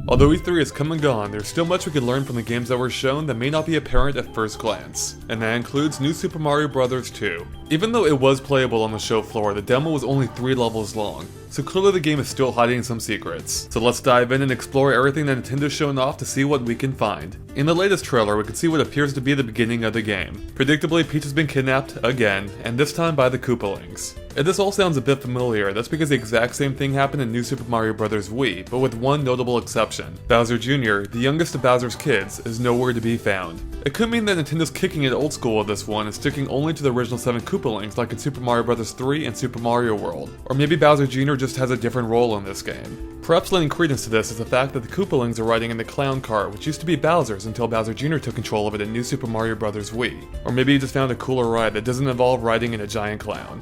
Although E3 is come and gone, there's still much we can learn from the games that were shown that may not be apparent at first glance, and that includes New Super Mario Bros. 2. Even though it was playable on the show floor, the demo was only 3 levels long, so clearly the game is still hiding some secrets. So let's dive in and explore everything that Nintendo's shown off to see what we can find. In the latest trailer, we can see what appears to be the beginning of the game. Predictably, Peach has been kidnapped, again, and this time by the Koopalings. If this all sounds a bit familiar, that's because the exact same thing happened in New Super Mario Bros. Wii, but with one notable exception. Bowser Jr., the youngest of Bowser's kids, is nowhere to be found. It could mean that Nintendo's kicking it old school with this one and sticking only to the original 7 Koopalings like in Super Mario Bros. 3 and Super Mario World. Or maybe Bowser Jr. just has a different role in this game. Perhaps lending credence to this is the fact that the Koopalings are riding in the clown car, which used to be Bowser's until Bowser Jr. took control of it in New Super Mario Bros. Wii. Or maybe he just found a cooler ride that doesn't involve riding in a giant clown.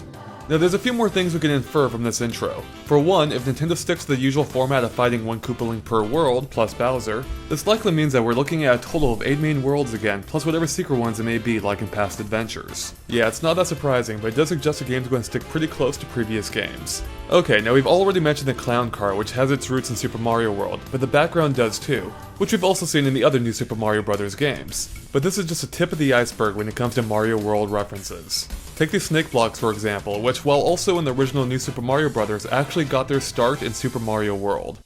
Now there's a few more things we can infer from this intro. For one, if Nintendo sticks to the usual format of fighting one Koopaling per world, plus Bowser, this likely means that we're looking at a total of 8 main worlds again, plus whatever secret ones it may be like in past adventures. Yeah, it's not that surprising, but it does suggest the game's going to stick pretty close to previous games. Okay, now we've already mentioned the clown car, which has its roots in Super Mario World, but the background does too, which we've also seen in the other New Super Mario Bros. Games. But this is just a tip of the iceberg when it comes to Mario World references. Take these snake blocks for example, which while also in the original New Super Mario Bros. Actually got their start in Super Mario World.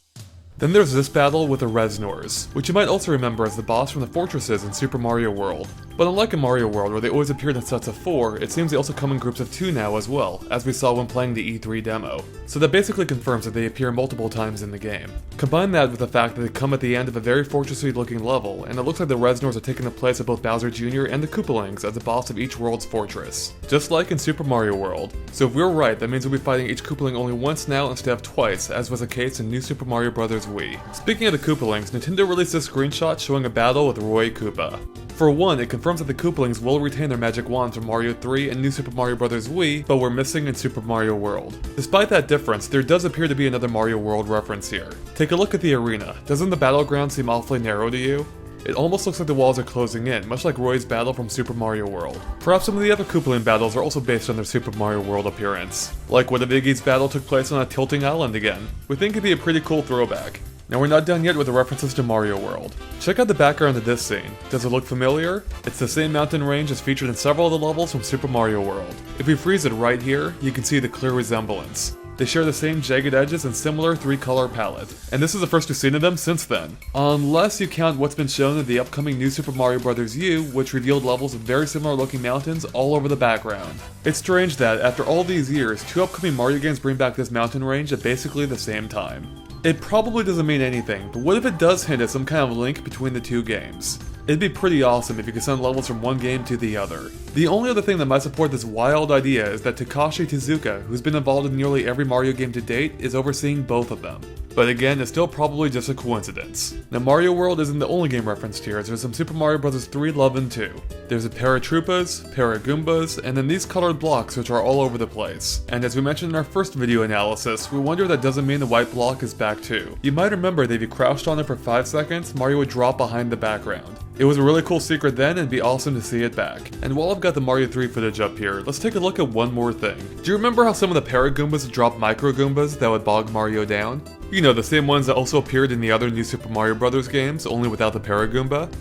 Then there's this battle with the Resnors, which you might also remember as the boss from the fortresses in Super Mario World. But unlike in Mario World where they always appeared in sets of 4, it seems they also come in groups of 2 now as well, as we saw when playing the E3 demo. So that basically confirms that they appear multiple times in the game. Combine that with the fact that they come at the end of a very fortressy looking level, and it looks like the Resnors are taking the place of both Bowser Jr. and the Koopalings as the boss of each world's fortress. Just like in Super Mario World. So if we're right, that means we'll be fighting each Koopaling only once now instead of twice, as was the case in New Super Mario Bros. Wii. Speaking of the Koopalings, Nintendo released this screenshot showing a battle with Roy Koopa. For one, it confirms that the Koopalings will retain their magic wands from Mario 3 and New Super Mario Bros. Wii, but were missing in Super Mario World. Despite that difference, there does appear to be another Mario World reference here. Take a look at the arena. Doesn't the battleground seem awfully narrow to you? It almost looks like the walls are closing in, much like Roy's battle from Super Mario World. Perhaps some of the other Koopaling battles are also based on their Super Mario World appearance. Like what if Iggy's battle took place on a tilting island again? We think it'd be a pretty cool throwback. Now we're not done yet with the references to Mario World. Check out the background of this scene. Does it look familiar? It's the same mountain range as featured in several of the levels from Super Mario World. If we freeze it right here, you can see the clear resemblance. They share the same jagged edges and similar 3-color palette, and this is the first we've seen of them since then. Unless you count what's been shown in the upcoming New Super Mario Bros. U, which revealed levels of very similar looking mountains all over the background. It's strange that, after all these years, 2 upcoming Mario games bring back this mountain range at basically the same time. It probably doesn't mean anything, but what if it does hint at some kind of link between the 2 games? It'd be pretty awesome if you could send levels from one game to the other. The only other thing that might support this wild idea is that Takashi Tezuka, who's been involved in nearly every Mario game to date, is overseeing both of them. But again, it's still probably just a coincidence. Now Mario World isn't the only game referenced here, as there's some Super Mario Bros. 3 Love and 2. There's a Paratroopas, Paragoombas, and then these colored blocks which are all over the place. And as we mentioned in our first video analysis, we wonder if that doesn't mean the white block is back too. You might remember that if you crouched on it for 5 seconds, Mario would drop behind the background. It was a really cool secret then, and it'd be awesome to see it back. And while I've got the Mario 3 footage up here, let's take a look at one more thing. Do you remember how some of the Paragoombas would drop Micro Goombas that would bog Mario down? You know, the same ones that also appeared in the other New Super Mario Bros. Games, only without the Paragoomba?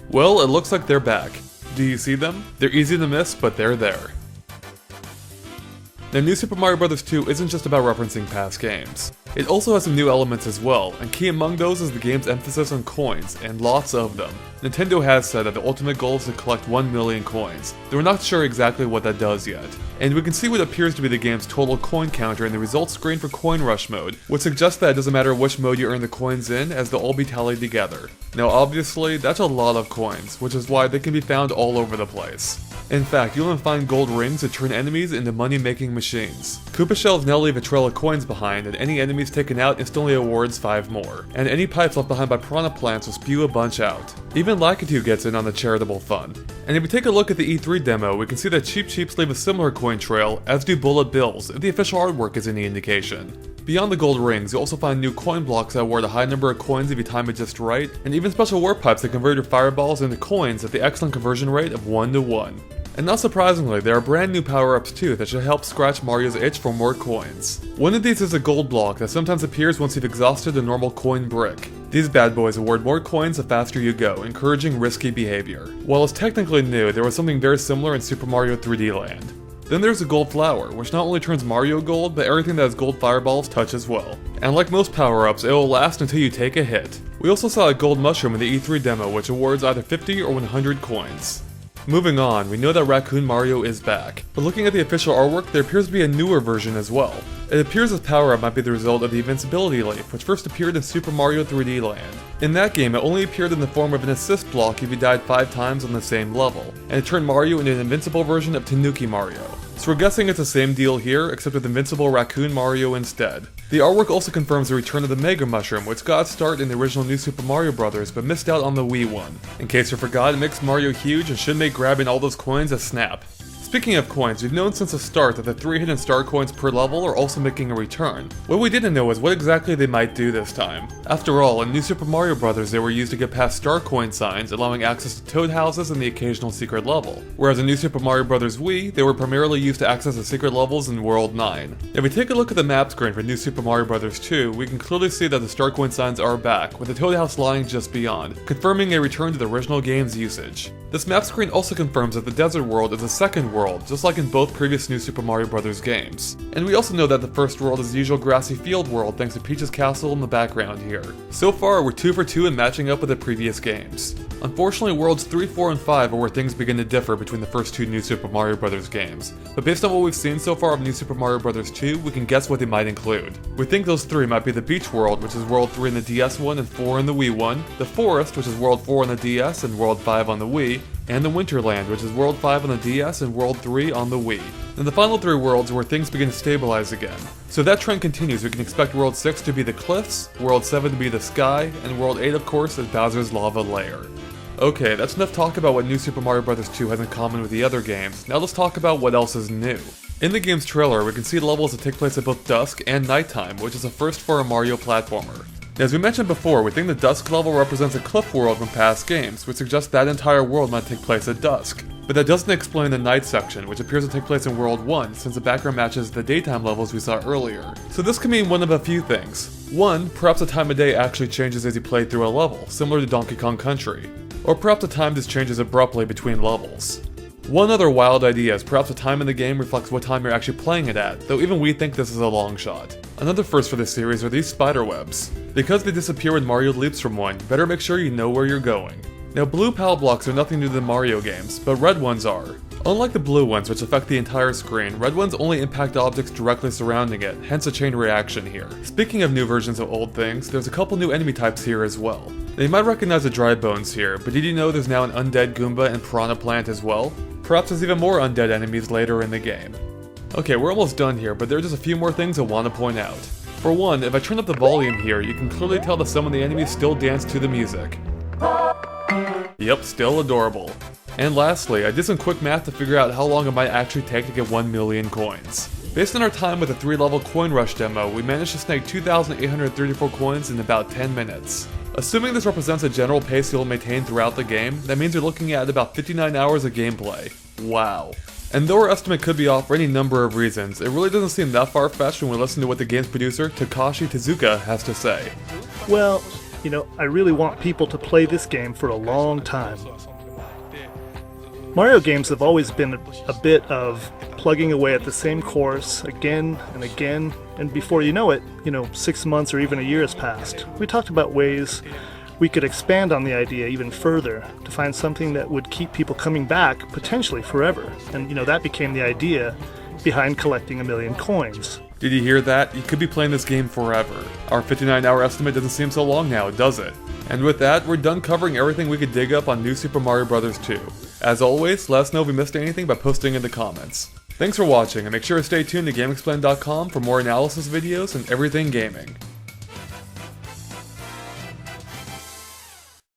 Well, it looks like they're back. Do you see them? They're easy to miss, but they're there. Now, New Super Mario Bros. 2 isn't just about referencing past games. It also has some new elements as well, and key among those is the game's emphasis on coins, and lots of them. Nintendo has said that the ultimate goal is to collect 1 million coins, though we're not sure exactly what that does yet. And we can see what appears to be the game's total coin counter in the results screen for Coin Rush mode, which suggests that it doesn't matter which mode you earn the coins in, as they'll all be tallied together. Now obviously, that's a lot of coins, which is why they can be found all over the place. In fact, you'll even find gold rings that turn enemies into money-making machines. Koopa shells now leave a trail of coins behind, and any enemies taken out instantly awards 5 more. And any pipes left behind by piranha plants will spew a bunch out. Even Lakitu gets in on the charitable fun. And if we take a look at the E3 demo, we can see that Cheep Cheeps leave a similar coin trail, as do Bullet Bills, if the official artwork is any indication. Beyond the gold rings, you'll also find new coin blocks that award a high number of coins if you time it just right, and even special warp pipes that convert your fireballs into coins at the excellent conversion rate of 1:1. And not surprisingly, there are brand new power-ups too that should help scratch Mario's itch for more coins. One of these is a gold block that sometimes appears once you've exhausted a normal coin brick. These bad boys award more coins the faster you go, encouraging risky behavior. While it's technically new, there was something very similar in Super Mario 3D Land. Then there's the gold flower, which not only turns Mario gold, but everything that has gold fireballs touch as well. And like most power-ups, it will last until you take a hit. We also saw a gold mushroom in the E3 demo, which awards either 50 or 100 coins. Moving on, we know that Racoon Mario is back, but looking at the official artwork, there appears to be a newer version as well. It appears this power-up might be the result of the invincibility leaf, which first appeared in Super Mario 3D Land. In that game, it only appeared in the form of an assist block if you died 5 times on the same level, and it turned Mario into an invincible version of Tanuki Mario. So we're guessing it's the same deal here, except with invincible Racoon Mario instead. The artwork also confirms the return of the Mega Mushroom, which got its start in the original New Super Mario Bros. But missed out on the Wii one. In case you forgot, it makes Mario huge and should make grabbing all those coins a snap. Speaking of coins, we've known since the start that the 3 hidden star coins per level are also making a return. What we didn't know is what exactly they might do this time. After all, in New Super Mario Bros. They were used to get past star coin signs, allowing access to toad houses and the occasional secret level. Whereas in New Super Mario Bros. Wii, they were primarily used to access the secret levels in World 9. If we take a look at the map screen for New Super Mario Bros. 2, we can clearly see that the star coin signs are back, with the toad house lying just beyond, confirming a return to the original game's usage. This map screen also confirms that the desert world is a second world, just like in both previous New Super Mario Bros. Games. And we also know that the first world is the usual grassy field world thanks to Peach's castle in the background here. So far, we're 2 for 2 in matching up with the previous games. Unfortunately, worlds 3, 4, and 5 are where things begin to differ between the first 2 New Super Mario Bros. Games. But based on what we've seen so far of New Super Mario Bros. 2, we can guess what they might include. We think those 3 might be the Beach World, which is World 3 in the DS one and 4 in the Wii one, the Forest, which is World 4 on the DS and World 5 on the Wii, and the Winterland, which is World 5 on the DS and World 3 on the Wii. And the final 3 worlds are where things begin to stabilize again. So if that trend continues, we can expect World 6 to be the cliffs, World 7 to be the sky, and World 8 of course is Bowser's lava lair. Okay, that's enough talk about what New Super Mario Bros. 2 has in common with the other games, now let's talk about what else is new. In the game's trailer, we can see levels that take place at both dusk and nighttime, which is a first for a Mario platformer. As we mentioned before, we think the dusk level represents a cliff world from past games, which suggests that entire world might take place at dusk. But that doesn't explain the night section, which appears to take place in World 1, since the background matches the daytime levels we saw earlier. So this could mean one of a few things. One, perhaps the time of day actually changes as you play through a level, similar to Donkey Kong Country. Or perhaps the time just changes abruptly between levels. One other wild idea is perhaps the time in the game reflects what time you're actually playing it at, though even we think this is a long shot. Another first for this series are these spider webs. Because they disappear when Mario leaps from one, you better make sure you know where you're going. Now blue PAL blocks are nothing new to the Mario games, but red ones are. Unlike the blue ones, which affect the entire screen, red ones only impact objects directly surrounding it, hence a chain reaction here. Speaking of new versions of old things, there's a couple new enemy types here as well. Now you might recognize the dry bones here, but did you know there's now an undead Goomba and Piranha Plant as well? Perhaps there's even more undead enemies later in the game. Okay, we're almost done here, but there are just a few more things I want to point out. For one, if I turn up the volume here, you can clearly tell that some of the enemies still dance to the music. Yep, still adorable. And lastly, I did some quick math to figure out how long it might actually take to get 1 million coins. Based on our time with the 3-level Coin Rush demo, we managed to snag 2,834 coins in about 10 minutes. Assuming this represents a general pace you'll maintain throughout the game, that means you're looking at about 59 hours of gameplay. Wow. And though our estimate could be off for any number of reasons, it really doesn't seem that far-fetched when we listen to what the game's producer, Takashi Tezuka, has to say. Well, you know, I really want people to play this game for a long time. Mario games have always been a bit of plugging away at the same course again and again, and before you know it, 6 months or even a year has passed. We talked about ways we could expand on the idea even further to find something that would keep people coming back potentially forever. And that became the idea behind collecting 1 million coins. Did you hear that? You could be playing this game forever. Our 59-hour estimate doesn't seem so long now, does it? And with that, we're done covering everything we could dig up on New Super Mario Bros. 2. As always, let us know if we missed anything by posting in the comments. Thanks for watching, and make sure to stay tuned to GameXplain.com for more analysis videos and everything gaming.